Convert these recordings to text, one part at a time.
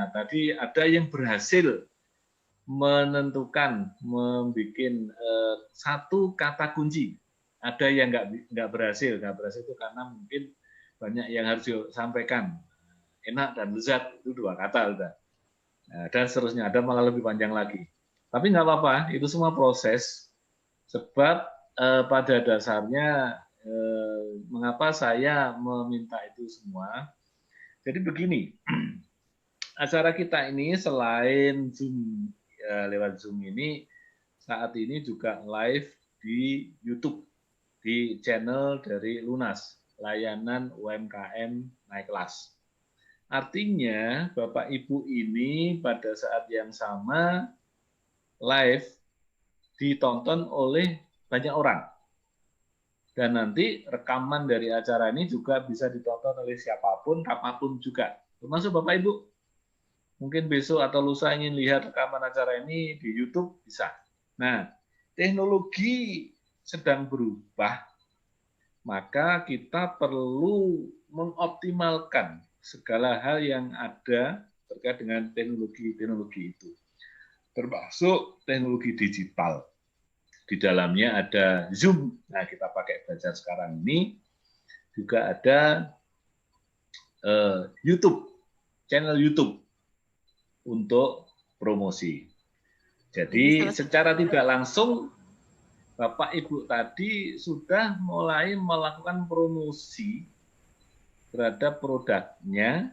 Nah, tadi ada yang berhasil menentukan, membuat satu kata kunci. Ada yang nggak berhasil. Nggak berhasil itu karena mungkin banyak yang harus disampaikan. Enak dan lezat itu 2 kata udah. Nah, dan seterusnya ada malah lebih panjang lagi. Tapi nggak apa-apa, itu semua proses. Sebab pada dasarnya mengapa saya meminta itu semua. Jadi begini, acara kita ini selain Zoom lewat Zoom ini saat ini juga live di YouTube di channel dari Lunas, layanan UMKM naik kelas. Artinya Bapak Ibu ini pada saat yang sama live ditonton oleh banyak orang. Dan nanti rekaman dari acara ini juga bisa ditonton oleh siapapun, kapanpun juga. Termasuk Bapak Ibu. Mungkin besok atau lusa ingin lihat rekaman acara ini di YouTube, bisa. Nah, teknologi sedang berubah, maka kita perlu mengoptimalkan segala hal yang ada terkait dengan teknologi-teknologi itu. Termasuk teknologi digital. Di dalamnya ada Zoom, nah kita pakai belajar sekarang ini, juga ada YouTube, channel YouTube untuk promosi. Jadi secara tidak langsung Bapak Ibu tadi sudah mulai melakukan promosi terhadap produknya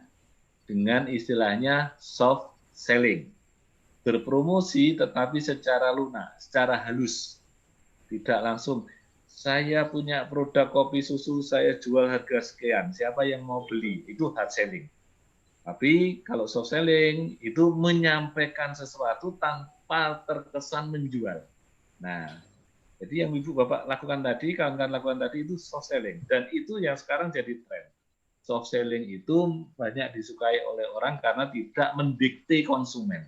dengan istilahnya soft selling. Berpromosi tetapi secara lunak, secara halus. Tidak langsung, saya punya produk kopi susu, saya jual harga sekian, siapa yang mau beli? Itu hard selling. Tapi kalau soft selling, itu menyampaikan sesuatu tanpa terkesan menjual. Nah, jadi yang Ibu Bapak lakukan tadi, kawan-kawan lakukan tadi itu soft selling. Dan itu yang sekarang jadi tren. Soft selling itu banyak disukai oleh orang karena tidak mendikte konsumen.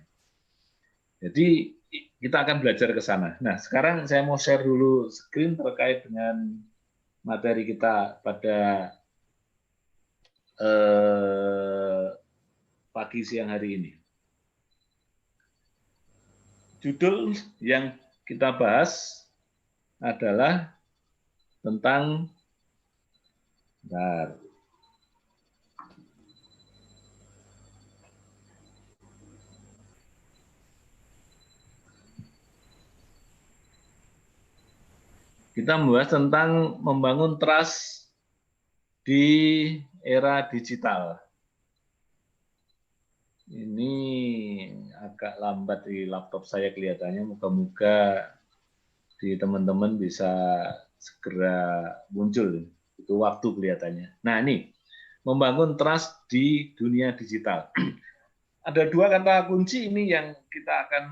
Jadi kita akan belajar ke sana. Nah, sekarang saya mau share dulu screen terkait dengan materi kita pada pagi siang hari ini. Judul yang kita bahas adalah tentang kita membahas tentang membangun trust di era digital. Ini agak lambat di laptop saya kelihatannya, moga-moga di teman-teman bisa segera muncul. Itu waktu kelihatannya. Nah ini, membangun trust di dunia digital. Ada 2 kata kunci ini yang kita akan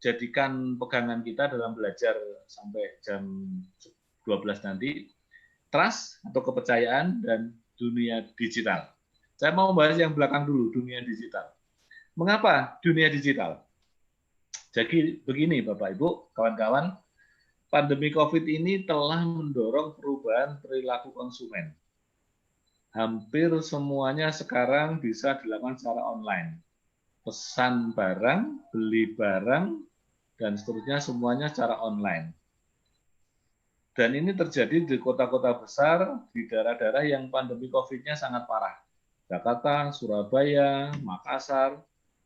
jadikan pegangan kita dalam belajar sampai jam 12 nanti. Trust atau kepercayaan dan dunia digital. Saya mau membahas yang belakang dulu, dunia digital. Mengapa dunia digital? Jadi begini Bapak Ibu, kawan-kawan, pandemi COVID ini telah mendorong perubahan perilaku konsumen. Hampir semuanya sekarang bisa dilakukan secara online. Pesan barang, beli barang, dan seterusnya semuanya secara online. Dan ini terjadi di kota-kota besar, di daerah-daerah yang pandemi COVID-nya sangat parah. Jakarta, Surabaya, Makassar,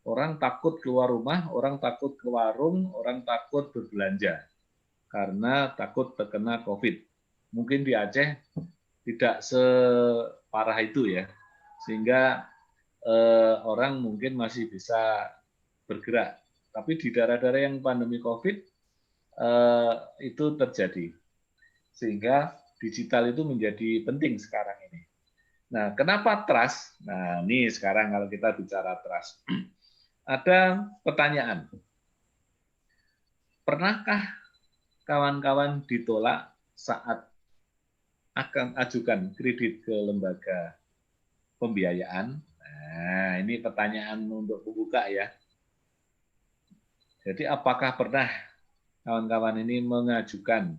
orang takut keluar rumah, orang takut ke warung, orang takut berbelanja karena takut terkena COVID. Mungkin di Aceh tidak separah itu ya, sehingga orang mungkin masih bisa bergerak. Tapi di daerah-daerah yang pandemi COVID itu terjadi, sehingga digital itu menjadi penting sekarang ini. Nah, kenapa trust? Nah, ini sekarang kalau kita bicara trust. Ada pertanyaan. Pernahkah kawan-kawan ditolak saat akan ajukan kredit ke lembaga pembiayaan? Nah, ini pertanyaan untuk pembuka ya. Jadi apakah pernah kawan-kawan ini mengajukan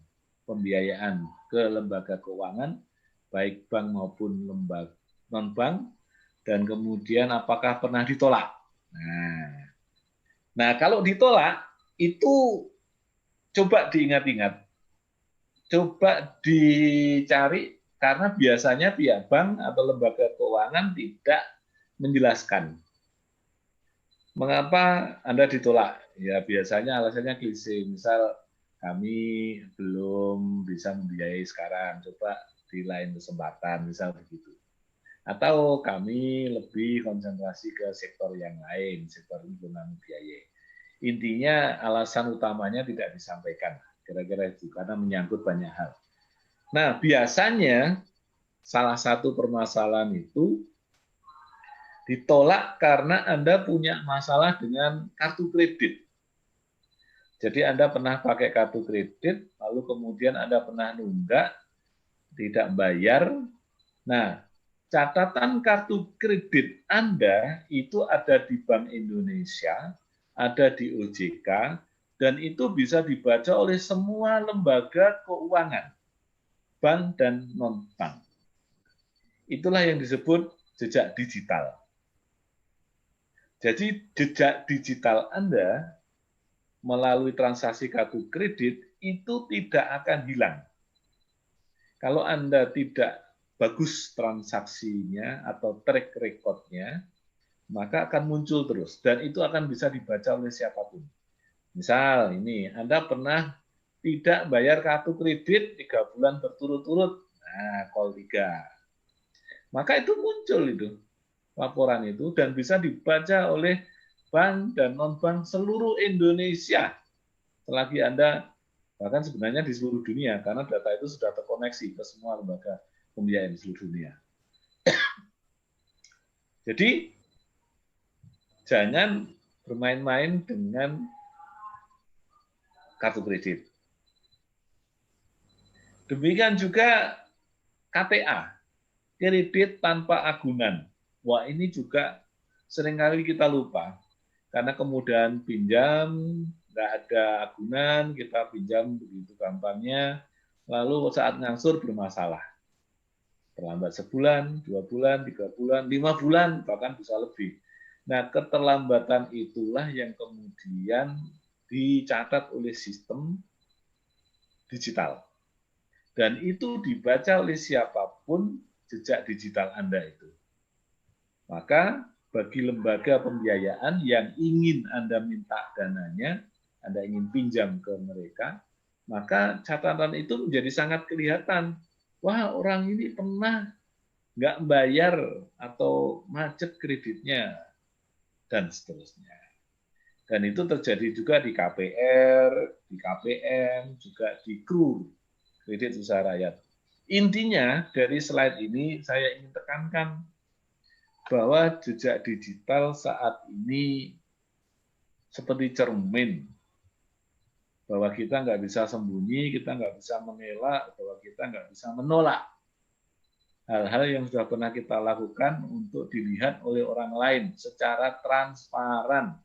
pembiayaan ke lembaga keuangan, baik bank maupun lembaga non-bank, dan kemudian apakah pernah ditolak? Nah, kalau ditolak, itu coba diingat-ingat. Coba dicari, karena biasanya pihak bank atau lembaga keuangan tidak menjelaskan mengapa Anda ditolak. Ya, biasanya alasannya klise. Misal, kami belum bisa membiayai sekarang, coba di lain kesempatan, misal begitu. Atau kami lebih konsentrasi ke sektor yang lain, sektor ini belum kami biayai. Intinya alasan utamanya tidak disampaikan, kira-kira itu, karena menyangkut banyak hal. Nah, biasanya salah satu permasalahan itu ditolak karena Anda punya masalah dengan kartu kredit. Jadi Anda pernah pakai kartu kredit, lalu kemudian Anda pernah nunggak, tidak bayar. Nah, catatan kartu kredit Anda itu ada di Bank Indonesia, ada di OJK, dan itu bisa dibaca oleh semua lembaga keuangan, bank dan non-bank. Itulah yang disebut jejak digital. Jadi jejak digital Anda melalui transaksi kartu kredit itu tidak akan hilang. Kalau Anda tidak bagus transaksinya atau track record-nya, maka akan muncul terus. Dan itu akan bisa dibaca oleh siapapun. Misal ini, Anda pernah tidak bayar kartu kredit 3 bulan berturut-turut. Nah, call 3. Maka itu muncul itu, laporan itu, dan bisa dibaca oleh bank dan non-bank seluruh Indonesia. Selagi Anda, bahkan sebenarnya di seluruh dunia, karena data itu sudah terkoneksi ke semua lembaga pembiayaan di seluruh dunia. Jadi, jangan bermain-main dengan kartu kredit. Demikian juga KTA, kredit tanpa agunan. Wah, ini juga seringkali kita lupa. Karena kemudahan pinjam, nggak ada agunan, kita pinjam begitu gampangnya, lalu saat ngangsur bermasalah. Terlambat sebulan, 2 bulan, 3 bulan, 5 bulan, bahkan bisa lebih. Nah, keterlambatan itulah yang kemudian dicatat oleh sistem digital. Dan itu dibaca oleh siapapun jejak digital Anda itu. Maka bagi lembaga pembiayaan yang ingin Anda minta dananya, Anda ingin pinjam ke mereka, maka catatan itu menjadi sangat kelihatan. Wah, orang ini pernah nggak bayar atau macet kreditnya, dan seterusnya. Dan itu terjadi juga di KPR, di KPM, juga di KRU, kredit usaha rakyat. Intinya dari slide ini saya ingin tekankan bahwa jejak digital saat ini seperti cermin, bahwa kita nggak bisa sembunyi, kita nggak bisa mengelak, bahwa kita nggak bisa menolak hal-hal yang sudah pernah kita lakukan untuk dilihat oleh orang lain secara transparan.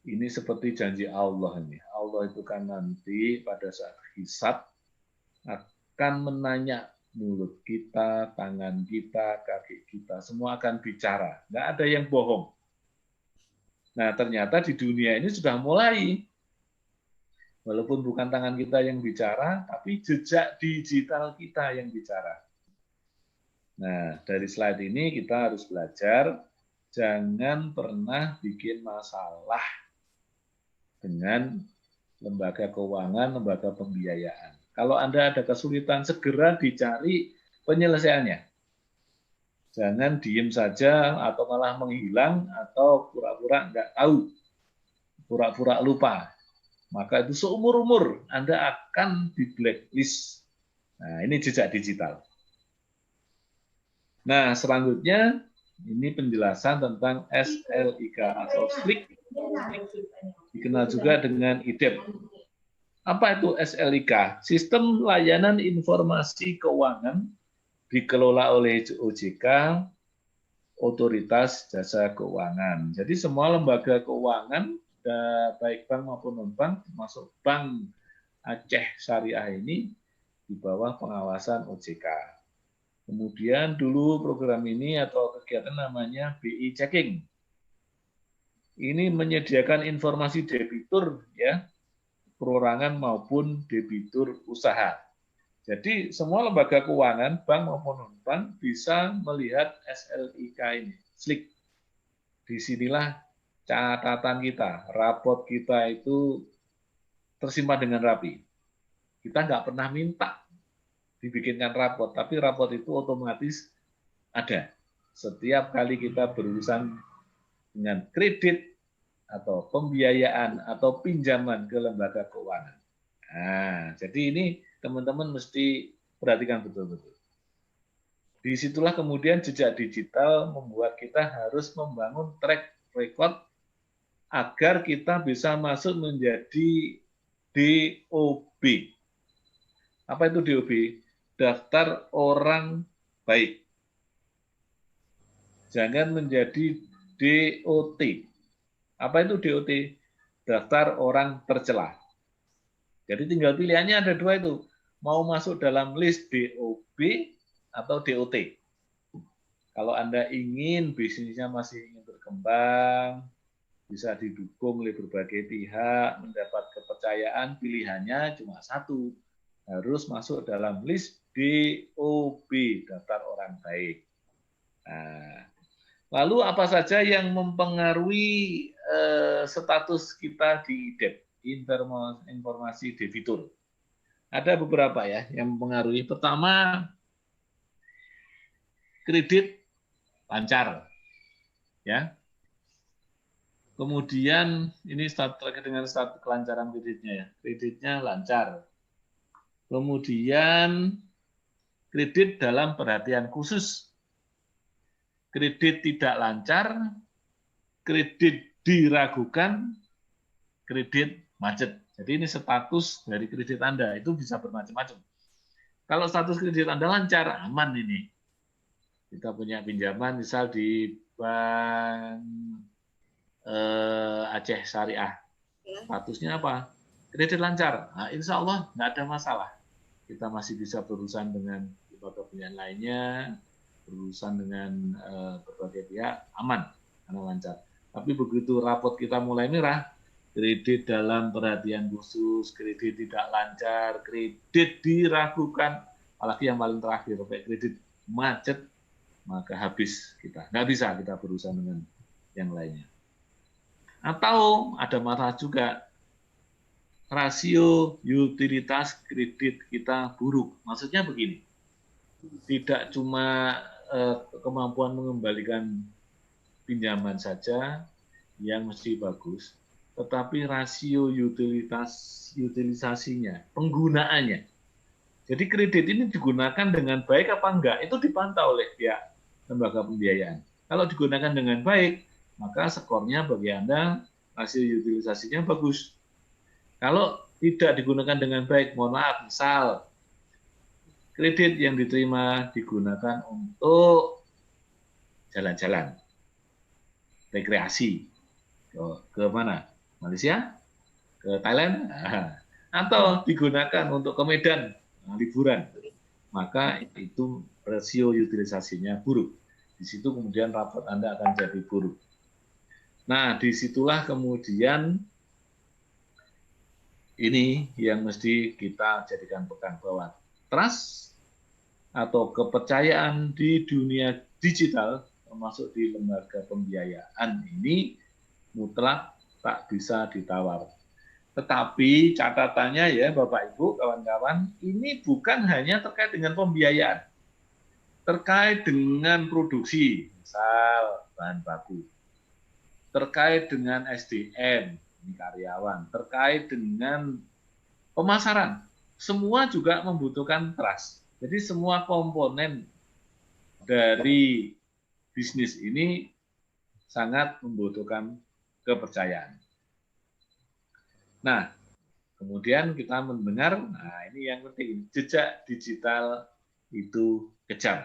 Ini seperti janji Allah ini. Allah itu kan nanti pada saat hisab akan menanya mulut kita, tangan kita, kaki kita, semua akan bicara. Nggak ada yang bohong. Nah, ternyata di dunia ini sudah mulai. Walaupun bukan tangan kita yang bicara, tapi jejak digital kita yang bicara. Nah, dari slide ini kita harus belajar, jangan pernah bikin masalah dengan lembaga keuangan, lembaga pembiayaan. Kalau Anda ada kesulitan, segera dicari penyelesaiannya. Jangan diem saja atau malah menghilang atau pura-pura nggak tahu, pura-pura lupa. Maka itu seumur-umur Anda akan di blacklist. Nah, ini jejak digital. Nah, selanjutnya ini penjelasan tentang SLIK atau SLIK, dikenal juga dengan IDEP. Apa itu SLIK? Sistem Layanan Informasi Keuangan dikelola oleh OJK, Otoritas Jasa Keuangan. Jadi semua lembaga keuangan, baik bank maupun non-bank, termasuk Bank Aceh Syariah ini, di bawah pengawasan OJK. Kemudian dulu program ini atau kegiatan namanya BI Checking. ini menyediakan informasi debitur ya, perorangan maupun debitur usaha. Jadi semua lembaga keuangan, bank maupun non-bank bisa melihat SLIK ini, SLIK. Disinilah catatan kita, raport kita itu tersimpan dengan rapi. Kita nggak pernah minta dibikinkan raport, tapi raport itu otomatis ada. Setiap kali kita berurusan dengan kredit atau pembiayaan atau pinjaman ke lembaga keuangan. Nah, jadi ini teman-teman mesti perhatikan betul-betul. Disitulah kemudian jejak digital membuat kita harus membangun track record agar kita bisa masuk menjadi DOB. Apa itu DOB? Daftar orang baik. Jangan menjadi DOT. Apa itu DOT? Daftar orang tercela. Jadi tinggal pilihannya ada dua itu. Mau masuk dalam list DOB atau DOT. Kalau Anda ingin bisnisnya masih ingin berkembang, bisa didukung oleh berbagai pihak, mendapat kepercayaan, pilihannya cuma satu. Harus masuk dalam list DOB, daftar orang baik. Nah, lalu apa saja yang mempengaruhi status kita di DEB, informasi debitur? Ada beberapa ya yang mempengaruhi. Pertama, kredit lancar, ya. Kemudian ini terkait dengan status kelancaran kreditnya ya, kreditnya lancar. Kemudian kredit dalam perhatian khusus, kredit tidak lancar, kredit diragukan, kredit macet. Jadi ini status dari kredit Anda itu bisa bermacam-macam. Kalau status kredit Anda lancar, aman ini. Kita punya pinjaman misal di Bank Aceh Syariah. Statusnya apa? Kredit lancar. Nah, insya Allah nggak ada masalah. Kita masih bisa berurusan dengan lembaga pembiayaan lainnya, berurusan dengan berbagai pihak, aman karena lancar. Tapi begitu rapot kita mulai merah, kredit dalam perhatian khusus, kredit tidak lancar, kredit diragukan, apalagi yang paling terakhir, kredit macet, maka habis kita. Nggak bisa kita berurusan dengan yang lainnya. Atau ada masalah juga, rasio utilitas kredit kita buruk. Maksudnya begini, tidak cuma kemampuan mengembalikan pinjaman saja yang mesti bagus, tetapi rasio utilisasinya, penggunaannya. Jadi kredit ini digunakan dengan baik apa enggak, itu dipantau oleh pihak lembaga pembiayaan. Kalau digunakan dengan baik, maka skornya bagi Anda, rasio utilisasinya bagus. Kalau tidak digunakan dengan baik, mohon maaf, misal kredit yang diterima digunakan untuk jalan-jalan, rekreasi, ke mana? Malaysia? Ke Thailand? Atau digunakan untuk ke Medan, liburan, maka itu rasio utilisasinya buruk. Di situ kemudian rapot Anda akan jadi buruk. Nah, disitulah kemudian ini yang mesti kita jadikan pegang bahwa trust atau kepercayaan di dunia digital, termasuk di lembaga pembiayaan ini mutlak tak bisa ditawar. Tetapi catatannya ya Bapak Ibu, kawan-kawan, ini bukan hanya terkait dengan pembiayaan. Terkait dengan produksi, misal bahan baku. Terkait dengan SDM, ini karyawan. Terkait dengan pemasaran, semua juga membutuhkan trust. Jadi semua komponen dari bisnis ini sangat membutuhkan kepercayaan. Nah, kemudian kita mendengar, nah ini yang penting, jejak digital itu kejam.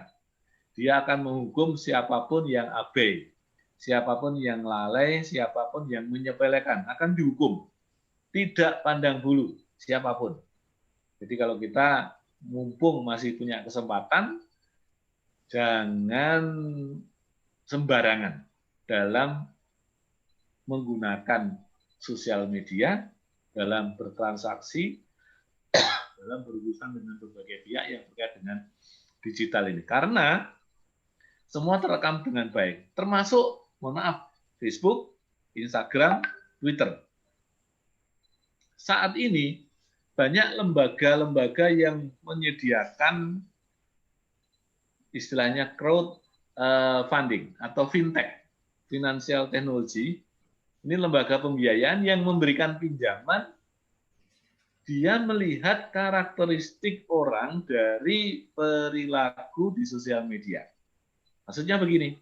Dia akan menghukum siapapun yang abai, siapapun yang lalai, siapapun yang menyepelekan, akan dihukum. Tidak pandang bulu, siapapun. Jadi kalau kita mumpung masih punya kesempatan, jangan sembarangan dalam menggunakan sosial media dalam bertransaksi, dalam berurusan dengan berbagai pihak yang terkait dengan digital ini. Karena semua terekam dengan baik, termasuk, mohon maaf, Facebook, Instagram, Twitter. Saat ini banyak lembaga-lembaga yang menyediakan istilahnya crowdfunding atau fintech, financial technology. Ini lembaga pembiayaan yang memberikan pinjaman. Dia melihat karakteristik orang dari perilaku di sosial media. Maksudnya begini,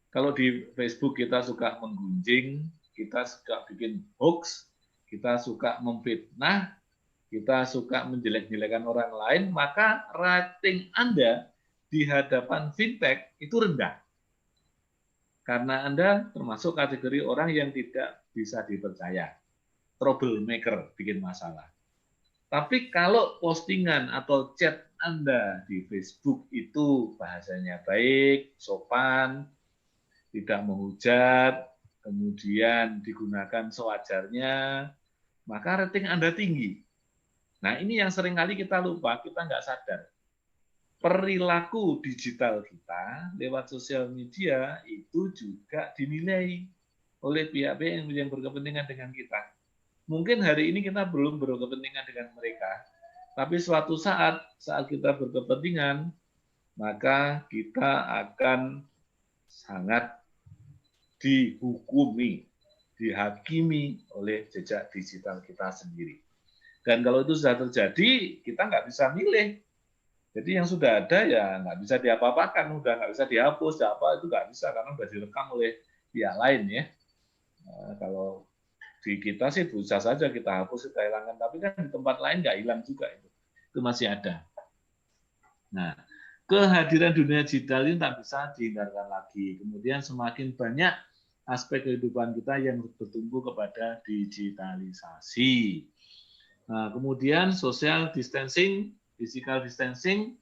kalau di Facebook kita suka menggunjing, kita suka bikin hoax, kita suka memfitnah, kita suka menjelek-jelekan orang lain, maka rating Anda di hadapan fintech itu rendah. Karena Anda termasuk kategori orang yang tidak bisa dipercaya. Troublemaker, bikin masalah. Tapi kalau postingan atau chat Anda di Facebook itu bahasanya baik, sopan, tidak menghujat, kemudian digunakan sewajarnya, maka rating Anda tinggi. Nah, ini yang seringkali kita lupa, kita nggak sadar. Perilaku digital kita lewat sosial media itu juga dinilai oleh pihak-pihak yang berkepentingan dengan kita. Mungkin hari ini kita belum berkepentingan dengan mereka, tapi suatu saat kita berkepentingan, maka kita akan sangat dihukumi, dihakimi oleh jejak digital kita sendiri. Dan kalau itu sudah terjadi, kita nggak bisa milih. Jadi yang sudah ada ya nggak bisa diapa-apakan, udah nggak bisa dihapus, apa itu nggak bisa karena sudah direkam oleh pihak lain ya. Kalau di kita sih bisa saja kita hapus, kita hilangkan, tapi kan di tempat lain nggak hilang juga itu masih ada. Nah, kehadiran dunia digital ini tak bisa dihindarkan lagi. Kemudian semakin banyak aspek kehidupan kita yang bertumbuh kepada digitalisasi. Nah, kemudian social distancing, physical distancing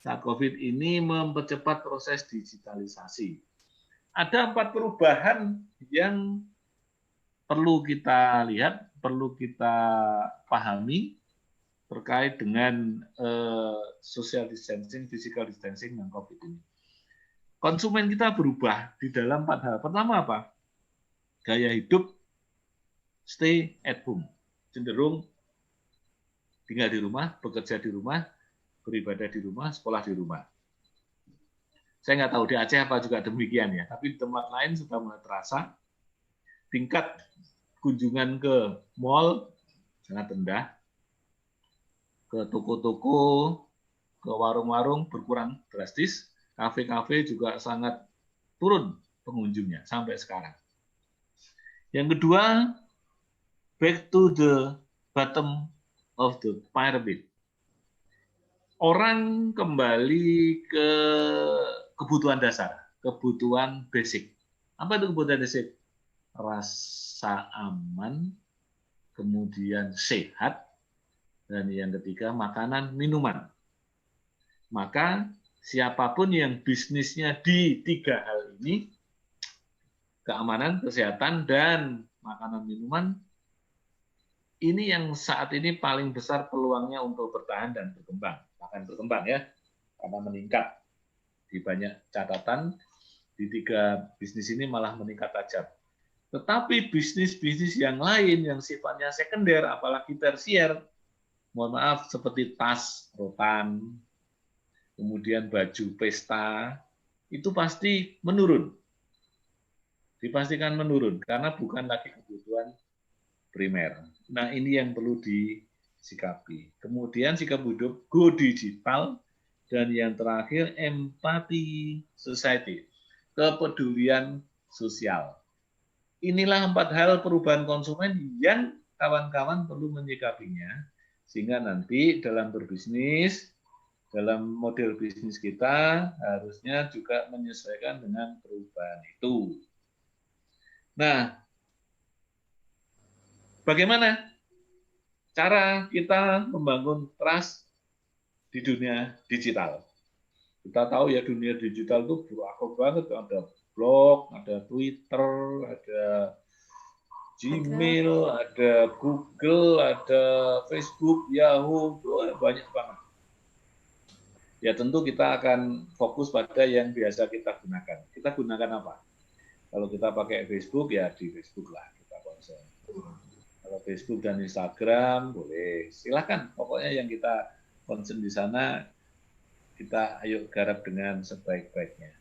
saat COVID ini mempercepat proses digitalisasi. Ada 4 perubahan yang perlu kita lihat, perlu kita pahami terkait dengan social distancing, physical distancing dan COVID ini. Konsumen kita berubah di dalam 4 hal. Pertama apa? Gaya hidup stay at home. Cenderung tinggal di rumah, bekerja di rumah, beribadah di rumah, sekolah di rumah. Saya nggak tahu di Aceh apa juga demikian ya, tapi di tempat lain sudah mulai terasa tingkat kunjungan ke mall sangat rendah, ke toko-toko, ke warung-warung berkurang drastis, kafe-kafe juga sangat turun pengunjungnya sampai sekarang. Yang kedua, back to the bottom of the pyramid. Orang kembali ke kebutuhan dasar, kebutuhan basic. Apa itu kebutuhan basic? Rasa aman, kemudian sehat, dan yang ketiga makanan, minuman. Maka siapapun yang bisnisnya di 3 hal ini, keamanan, kesehatan, dan makanan, minuman, ini yang saat ini paling besar peluangnya untuk bertahan dan berkembang. Bahkan berkembang ya, karena meningkat. Di banyak catatan, di 3 bisnis ini malah meningkat tajam. Tetapi bisnis-bisnis yang lain yang sifatnya sekunder, apalagi tersier, mohon maaf, seperti tas, rotan, kemudian baju pesta, itu pasti menurun. Dipastikan menurun, karena bukan lagi kebutuhan primer. Nah, ini yang perlu disikapi. Kemudian sikap hidup go digital, dan yang terakhir empati society, kepedulian sosial. Inilah 4 hal perubahan konsumen yang kawan-kawan perlu menyikapinya, sehingga nanti dalam berbisnis, dalam model bisnis kita harusnya juga menyesuaikan dengan perubahan itu. Nah, bagaimana cara kita membangun trust di dunia digital? Kita tahu ya dunia digital itu berakor banget, ada blog, ada Twitter, ada Gmail, ada Google, ada Facebook, Yahoo, banyak banget. Ya tentu kita akan fokus pada yang biasa kita gunakan. Kita gunakan apa? Kalau kita pakai Facebook, ya di Facebook lah kita konsen. Kalau Facebook dan Instagram, boleh. Silahkan, pokoknya yang kita konsen di sana, kita ayo garap dengan sebaik-baiknya.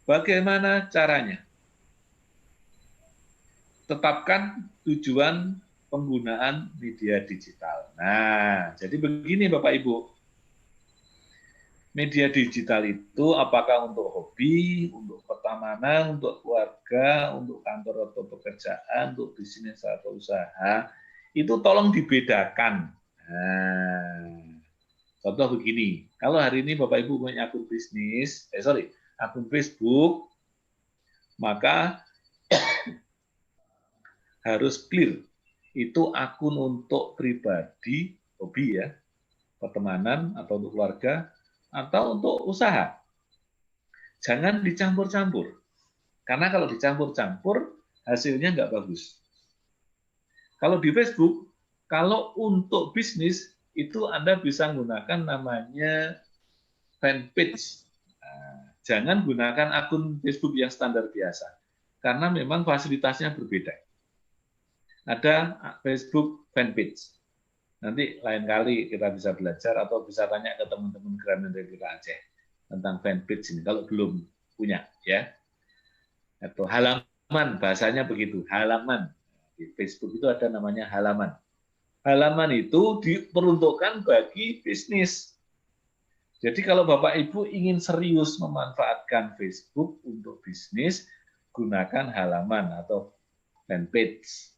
Bagaimana caranya? Tetapkan tujuan penggunaan media digital. Nah, jadi begini Bapak Ibu. Media digital itu apakah untuk hobi, untuk pertemanan, untuk keluarga, untuk kantor atau pekerjaan, untuk bisnis atau usaha, itu tolong dibedakan. Nah, contoh begini, kalau hari ini Bapak Ibu punya akun bisnis, akun Facebook, maka harus clear. Itu akun untuk pribadi, hobi ya, pertemanan atau untuk keluarga, atau untuk usaha. Jangan dicampur-campur. Karena kalau dicampur-campur, hasilnya nggak bagus. Kalau di Facebook, kalau untuk bisnis, itu Anda bisa menggunakan namanya fanpage. Nah, jangan gunakan akun Facebook yang standar biasa. Karena memang fasilitasnya berbeda. Ada Facebook fanpage. Nanti lain kali kita bisa belajar atau bisa tanya ke teman-teman Gramedia Republik Aceh tentang fanpage ini kalau belum punya ya. Atau halaman, bahasanya begitu, halaman. Di Facebook itu ada namanya halaman. Halaman itu diperuntukkan bagi bisnis. Jadi kalau Bapak Ibu ingin serius memanfaatkan Facebook untuk bisnis, gunakan halaman atau fanpage.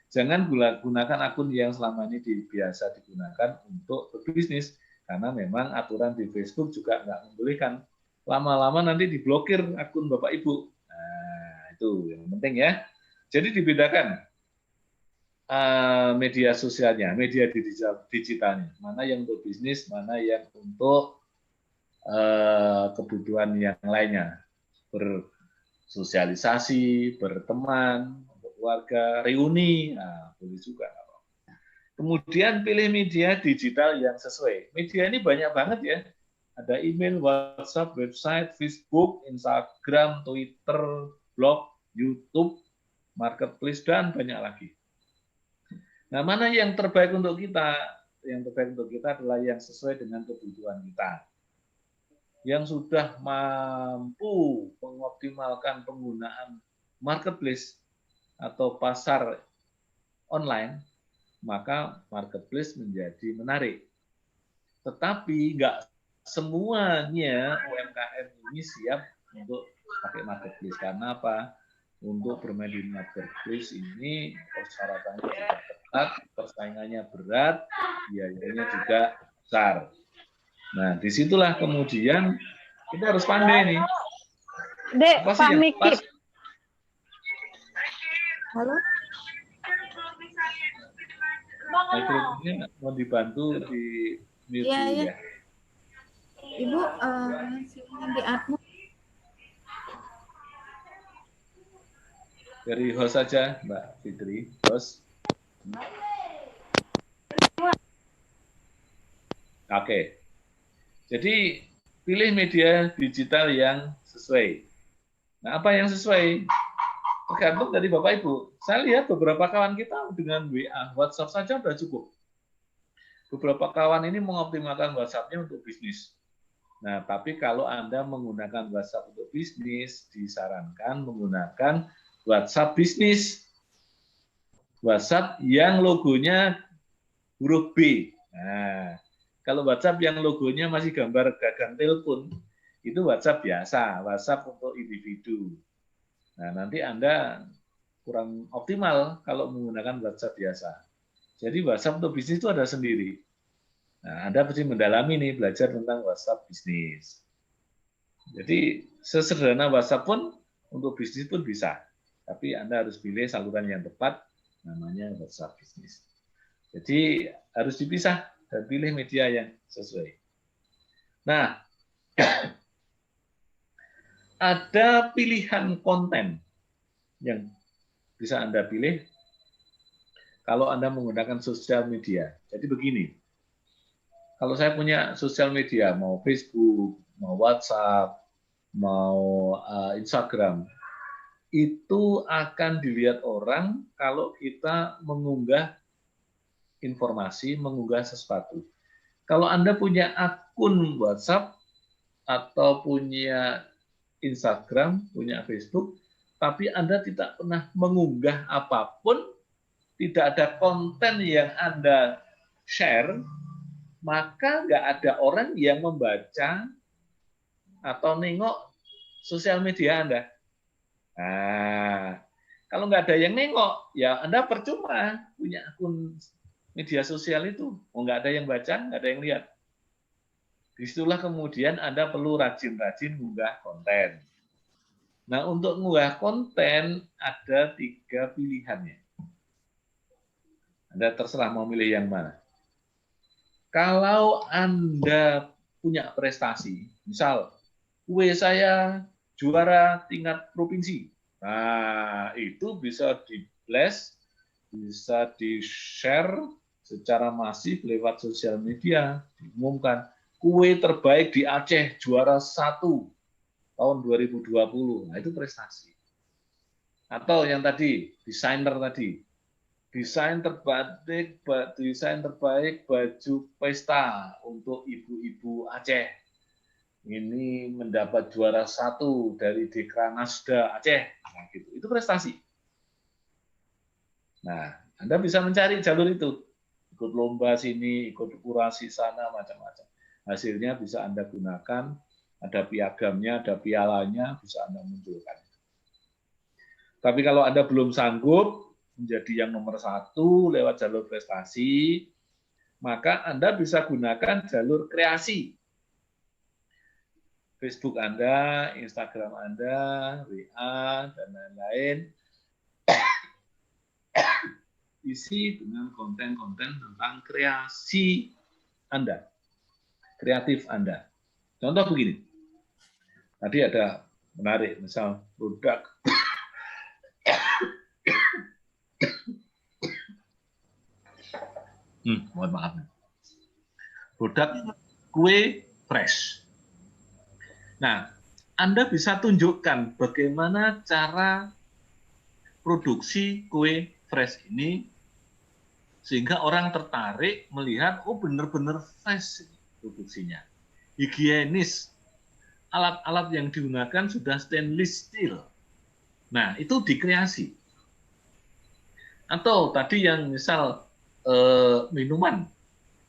Jangan gunakan akun yang selama ini biasa digunakan untuk berbisnis, karena memang aturan di Facebook juga nggak membolehkan. Lama-lama nanti diblokir akun Bapak Ibu. Nah, itu yang penting ya. Jadi dibedakan media sosialnya, media digitalnya. Mana yang untuk bisnis, mana yang untuk kebutuhan yang lainnya. Bersosialisasi, berteman, keluarga, reuni, nah, boleh juga. Kemudian pilih media digital yang sesuai. Media ini banyak banget ya. Ada email, WhatsApp, website, Facebook, Instagram, Twitter, blog, YouTube, marketplace, dan banyak lagi. Nah, mana yang terbaik untuk kita? Yang terbaik untuk kita adalah yang sesuai dengan kebutuhan kita. Yang sudah mampu mengoptimalkan penggunaan marketplace atau pasar online, maka marketplace menjadi menarik. Tetapi nggak semuanya UMKM ini siap untuk pakai marketplace. Karena apa? Untuk bermain di marketplace ini persyaratannya juga ketat, persaingannya berat, biayanya juga besar. Nah, disitulah kemudian kita harus pandai nih. Dek, apa sih Pak yang Miki. pas? Halo. Mikrofonnya mau dibantu di mute dulu ya. Ibu silakan di admin. Dari host saja, Mbak Fitri, host. Oke. Jadi pilih media digital yang sesuai. Nah, apa yang sesuai? Tergantung dari Bapak Ibu. Saya lihat beberapa kawan kita dengan WA, WhatsApp saja sudah cukup. Beberapa kawan ini mengoptimalkan WhatsApp-nya untuk bisnis. Nah, tapi kalau Anda menggunakan WhatsApp untuk bisnis, disarankan menggunakan WhatsApp bisnis. WhatsApp yang logonya huruf B. Nah, kalau WhatsApp yang logonya masih gambar gagang telepon, itu WhatsApp biasa, WhatsApp untuk individu. Nah, nanti Anda kurang optimal kalau menggunakan WhatsApp biasa. Jadi WhatsApp untuk bisnis itu ada sendiri. Nah, Anda mesti mendalami nih, belajar tentang WhatsApp bisnis. Jadi sesederhana WhatsApp pun untuk bisnis pun bisa. Tapi Anda harus pilih saluran yang tepat, namanya WhatsApp bisnis. Jadi harus dipisah dan pilih media yang sesuai. Nah, ada pilihan konten yang bisa Anda pilih kalau Anda menggunakan sosial media. Jadi begini, kalau saya punya sosial media, mau Facebook, mau WhatsApp, mau Instagram, itu akan dilihat orang kalau kita mengunggah informasi, mengunggah sesuatu. Kalau Anda punya akun WhatsApp atau punya Instagram, punya Facebook, tapi Anda tidak pernah mengunggah apapun, tidak ada konten yang Anda share, maka nggak ada orang yang membaca atau nengok sosial media Anda. Nah, kalau nggak ada yang nengok, ya Anda percuma punya akun media sosial itu. Oh, nggak ada yang baca, nggak ada yang lihat. Disitulah kemudian Anda perlu rajin-rajin mengunggah konten. Nah, untuk mengunggah konten ada 3 pilihannya. Anda terserah mau milih yang mana. Kalau Anda punya prestasi, misal, kue saya juara tingkat provinsi. Nah, itu bisa di-blast, bisa di-share secara masif lewat sosial media, diumumkan, kue terbaik di Aceh juara 1 tahun 2020. Nah, itu prestasi. Atau yang tadi, desainer tadi, desain terbaik baju pesta untuk ibu-ibu Aceh. Ini mendapat juara 1 dari Dekranasda Aceh. Nah, gitu. Itu prestasi. Nah, Anda bisa mencari jalur itu. Ikut lomba sini, ikut kurasi sana, macam-macam. Hasilnya bisa Anda gunakan, ada piagamnya, ada pialanya, bisa Anda munculkan. Tapi kalau Anda belum sanggup menjadi yang nomor 1 lewat jalur prestasi, maka Anda bisa gunakan jalur kreasi. Facebook Anda, Instagram Anda, WA, dan lain-lain, isi dengan konten-konten tentang kreasi Anda, kreatif Anda. Contoh begini, tadi ada menarik, misal produk mohon maaf, produk kue fresh. Nah, Anda bisa tunjukkan bagaimana cara produksi kue fresh ini sehingga orang tertarik melihat, oh benar-benar fresh produksinya. Higienis, alat-alat yang digunakan sudah stainless steel. Nah, itu dikreasi. Atau tadi yang misal minuman,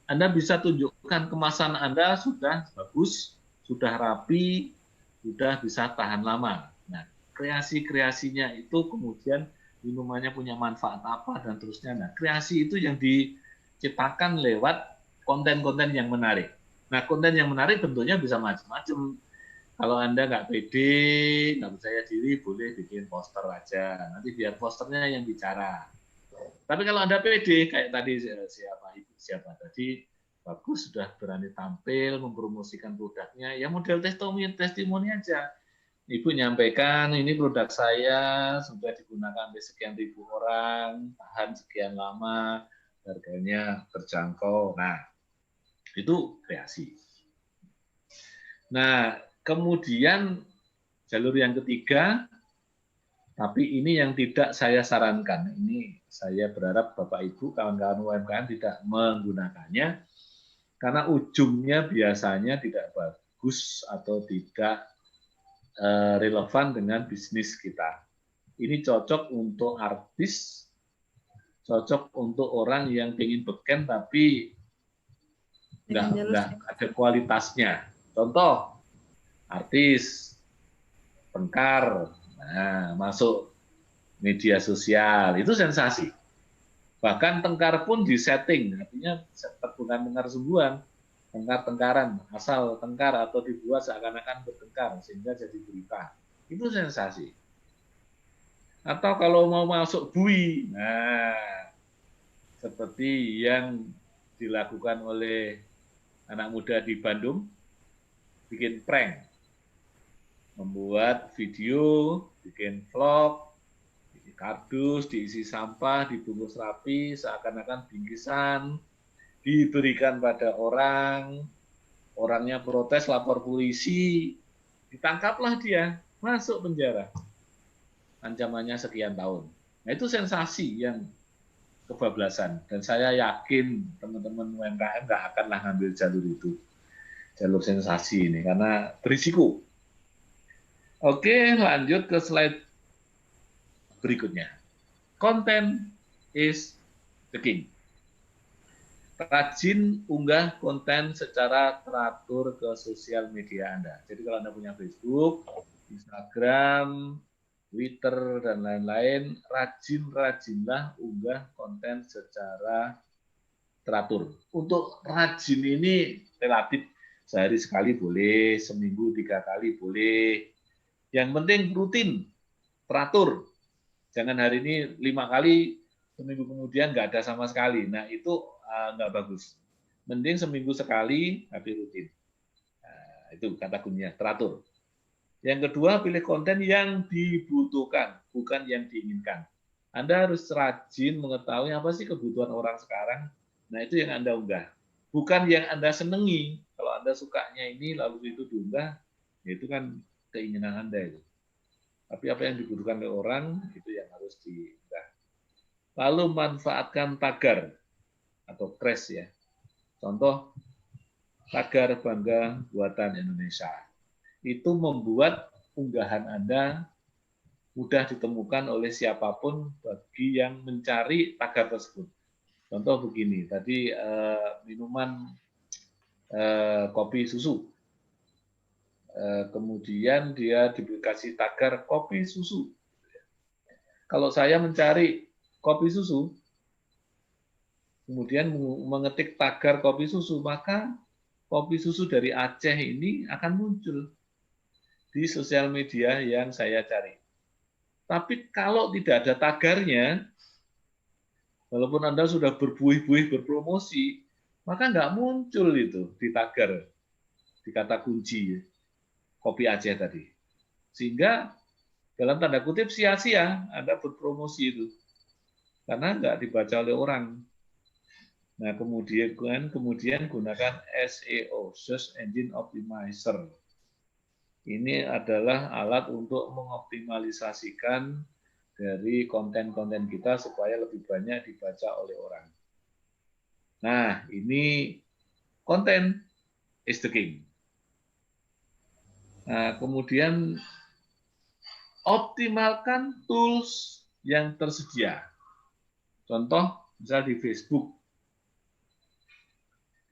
Anda bisa tunjukkan kemasan Anda sudah bagus, sudah rapi, sudah bisa tahan lama. Nah, kreasi-kreasinya itu kemudian minumannya punya manfaat apa dan terusnya. Nah, kreasi itu yang diciptakan lewat konten-konten yang menarik. Nah, konten yang menarik bentuknya bisa macam-macam. Kalau Anda nggak pede, nggak percaya diri, boleh bikin poster aja. Nanti biar posternya yang bicara. Tapi kalau Anda pede, kayak tadi siapa tadi, bagus, sudah berani tampil, mempromosikan produknya, ya model testimoni aja. Ibu nyampaikan, ini produk saya sudah digunakan oleh sekian ribu orang, tahan sekian lama, harganya terjangkau. Nah, itu kreasi. Nah, kemudian jalur yang ketiga, tapi ini yang tidak saya sarankan. Ini saya berharap Bapak Ibu, kawan-kawan UMKM tidak menggunakannya, karena ujungnya biasanya tidak bagus atau tidak relevan dengan bisnis kita. Ini cocok untuk artis, cocok untuk orang yang ingin beken tapi nggak ada kualitasnya. Contoh, artis, tengkar, nah, masuk media sosial, itu sensasi. Bahkan tengkar pun disetting, artinya bukan tengkar sungguhan, tengkar-tengkaran, asal tengkar atau dibuat seakan-akan bertengkar sehingga jadi berita. Itu sensasi. Atau kalau mau masuk bui, nah seperti yang dilakukan oleh anak muda di Bandung, bikin prank. membuat video, bikin vlog, di kardus, diisi sampah, dibungkus rapi, seakan-akan bingkisan, diberikan pada orang, orangnya protes, lapor polisi, ditangkaplah dia, masuk penjara. Ancamannya sekian tahun. Nah, itu sensasi yang kebablasan. Dan saya yakin teman-teman UMKM nggak akanlah ngambil jalur itu. Jalur sensasi ini, karena berisiko. Oke, lanjut ke slide berikutnya. Content is the king. Rajin unggah konten secara teratur ke sosial media Anda. Jadi kalau Anda punya Facebook, Instagram, Twitter, dan lain-lain, rajin-rajinlah unggah konten secara teratur. Untuk rajin ini relatif, sehari sekali boleh, seminggu 3 kali boleh. Yang penting rutin, teratur. Jangan hari ini 5 kali, seminggu kemudian nggak ada sama sekali. Nah, itu nggak bagus. Mending seminggu sekali, tapi rutin. Nah, itu kata kuncinya, teratur. Yang kedua, pilih konten yang dibutuhkan, bukan yang diinginkan. Anda harus rajin mengetahui apa sih kebutuhan orang sekarang. Nah, itu yang Anda unggah. Bukan yang Anda senangi. Kalau Anda sukanya ini, lalu itu diunggah, ya itu kan keinginan Anda itu. Tapi apa yang dibutuhkan oleh orang, itu yang harus diunggah. Lalu manfaatkan tagar atau crash ya. Contoh, tagar bangga buatan Indonesia. Itu membuat unggahan Anda mudah ditemukan oleh siapapun bagi yang mencari tagar tersebut. Contoh begini, tadi minuman kopi susu. Kemudian dia dikasih tagar kopi susu. Kalau saya mencari kopi susu, kemudian mengetik tagar kopi susu, maka kopi susu dari Aceh ini akan muncul di sosial media yang saya cari. Tapi kalau tidak ada tagarnya, walaupun Anda sudah berbuih-buih berpromosi, maka nggak muncul itu di tagar, di kata kunci kopi Aceh tadi. Sehingga dalam tanda kutip sia-sia Anda berpromosi itu, karena nggak dibaca oleh orang. Nah, kemudian gunakan SEO, Search Engine Optimizer. Ini adalah alat untuk mengoptimalisasikan dari konten-konten kita supaya lebih banyak dibaca oleh orang. Nah, ini konten is the king. Nah, kemudian optimalkan tools yang tersedia. Contoh, misalnya di Facebook.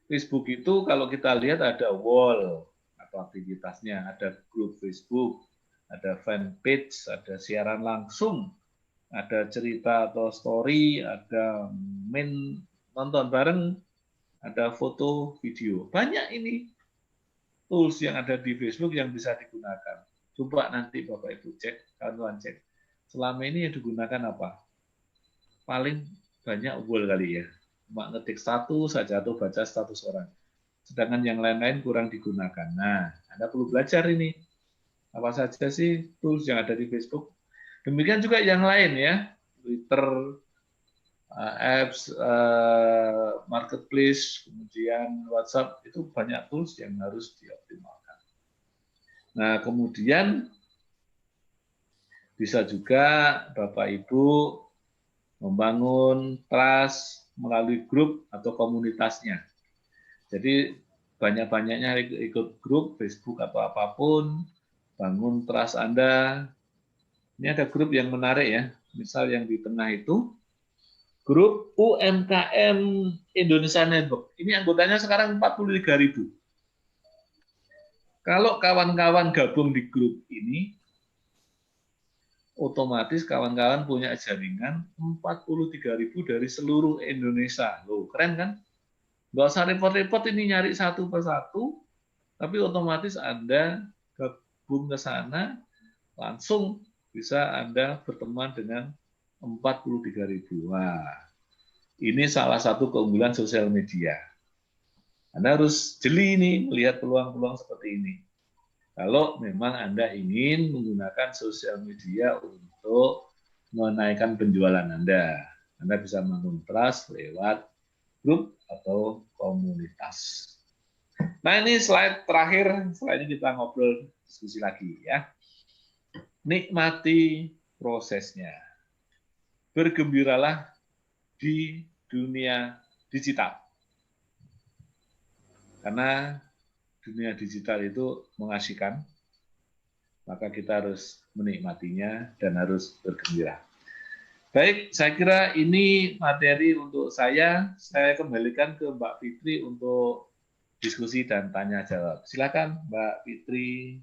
Facebook itu kalau kita lihat ada wall atau aktivitasnya, ada grup Facebook, ada fanpage, ada siaran langsung, ada cerita atau story, ada main nonton bareng, ada foto, video. Banyak ini tools yang ada di Facebook yang bisa digunakan. Coba nanti Bapak Ibu cek, kawan-kawan cek. Selama ini yang digunakan apa? Paling banyak wall kali ya. Cuma ngetik status saja atau baca status orang. Sedangkan yang lain-lain kurang digunakan. Nah, Anda perlu belajar ini. Apa saja sih tools yang ada di Facebook. Demikian juga yang lain ya. Twitter, apps, marketplace, kemudian WhatsApp, itu banyak tools yang harus dioptimalkan. Nah, kemudian bisa juga Bapak Ibu membangun trust melalui grup atau komunitasnya. Jadi banyak-banyaknya ikut grup Facebook atau apapun, bangun trust Anda. Ini ada grup yang menarik ya. Misal yang di tengah itu grup UMKM Indonesia Network. Ini anggotanya sekarang 43.000. Kalau kawan-kawan gabung di grup ini, otomatis kawan-kawan punya jaringan 43.000 dari seluruh Indonesia. Loh, keren kan? Nggak usah repot-repot ini nyari satu persatu, tapi otomatis Anda gabung ke sana, langsung bisa Anda berteman dengan 43.000. Wah, ini salah satu keunggulan sosial media. Anda harus jeli nih melihat peluang-peluang seperti ini. Kalau memang Anda ingin menggunakan sosial media untuk menaikkan penjualan Anda bisa mengontras lewat grup atau komunitas. Nah, ini slide terakhir, setelah ini kita ngobrol diskusi lagi ya. Nikmati prosesnya. Bergembiralah di dunia digital. Karena dunia digital itu mengasihkan, maka kita harus menikmatinya dan harus bergembira. Baik, saya kira ini materi untuk saya. Saya kembalikan ke Mbak Fitri untuk diskusi dan tanya jawab. Silakan Mbak Fitri.